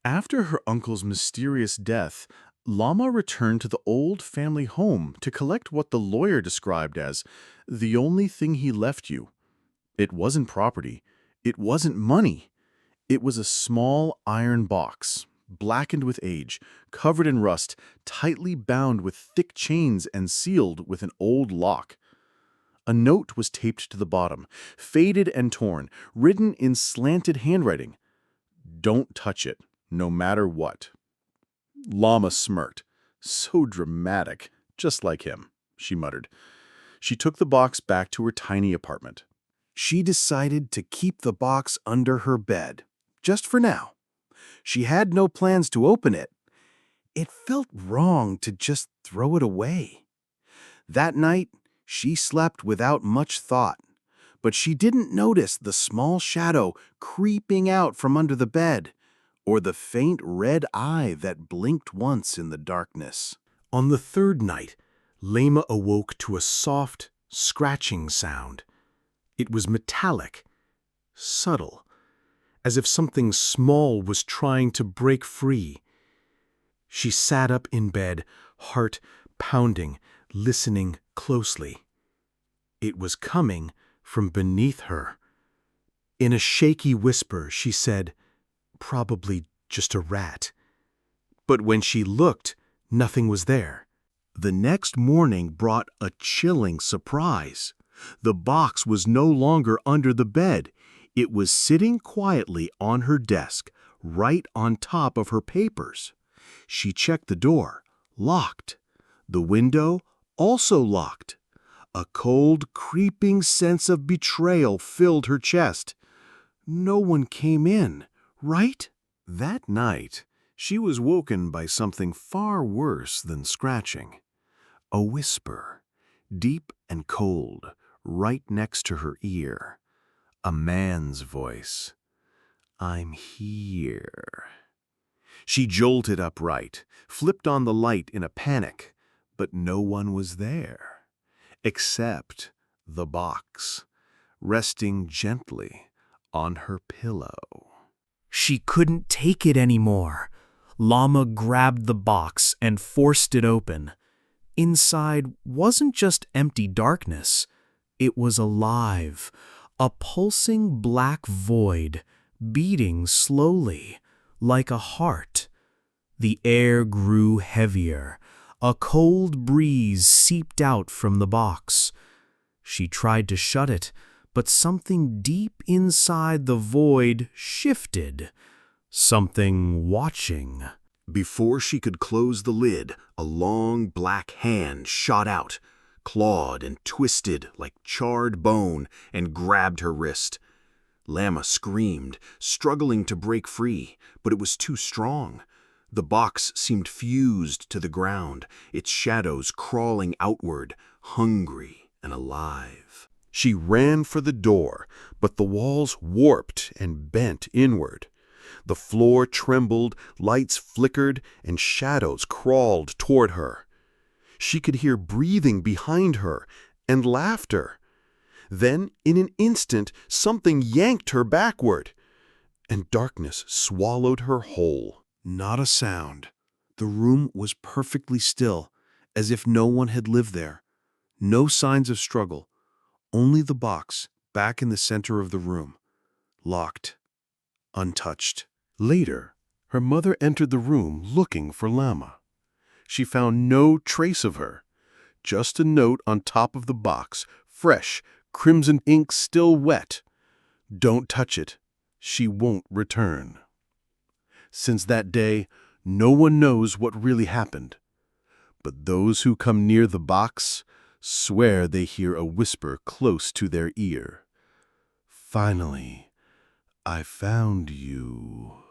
After her uncle's mysterious death, Lama returned to the old family home to collect what the lawyer described as the only thing he left you. It wasn't property. It wasn't money. It was a small iron box, blackened with age, covered in rust, tightly bound with thick chains and sealed with an old lock. A note was taped to the bottom, faded and torn, written in slanted handwriting. Don't touch it, no matter what. Lama smirked. So dramatic, just like him, she muttered. She took the box back to her tiny apartment. She decided to keep the box under her bed, just for now. She had no plans to open it. It felt wrong to just throw it away. That night, she slept without much thought, but she didn't notice the small shadow creeping out from under the bed, or the faint red eye that blinked once in the darkness. On the third night, Lama awoke to a soft, scratching sound. It was metallic, subtle, as if something small was trying to break free. She sat up in bed, heart pounding, listening closely. It was coming from beneath her. In a shaky whisper, she said, "Probably just a rat." But when she looked, nothing was there. The next morning brought a chilling surprise. The box was no longer under the bed. It was sitting quietly on her desk, right on top of her papers. She checked the door, locked. The window, also locked. A cold, creeping sense of betrayal filled her chest. No one came in, right? That night, she was woken by something far worse than scratching. A whisper, deep and cold, right next to her ear. A man's voice. "I'm here." She jolted upright, flipped on the light in a panic, but no one was there, except the box, resting gently on her pillow. She couldn't take it anymore. Lama grabbed the box and forced it open. Inside wasn't just empty darkness. It was alive, a pulsing black void, beating slowly, like a heart. The air grew heavier. A cold breeze seeped out from the box. She tried to shut it, but something deep inside the void shifted. Something watching. Before she could close the lid, a long black hand shot out, clawed and twisted like charred bone, and grabbed her wrist. Lama screamed, struggling to break free, but it was too strong. The box seemed fused to the ground, its shadows crawling outward, hungry and alive. She ran for the door, but the walls warped and bent inward. The floor trembled, lights flickered, and shadows crawled toward her. She could hear breathing behind her and laughter. Then, in an instant, something yanked her backward, and darkness swallowed her whole. Not a sound. The room was perfectly still, as if no one had lived there. No signs of struggle, only the box back in the center of the room, locked, untouched. Later, her mother entered the room looking for Lama. She found no trace of her, just a note on top of the box, fresh, crimson ink still wet. "Don't touch it. She won't return." Since that day, no one knows what really happened. But those who come near the box swear they hear a whisper close to their ear. "Finally, I found you."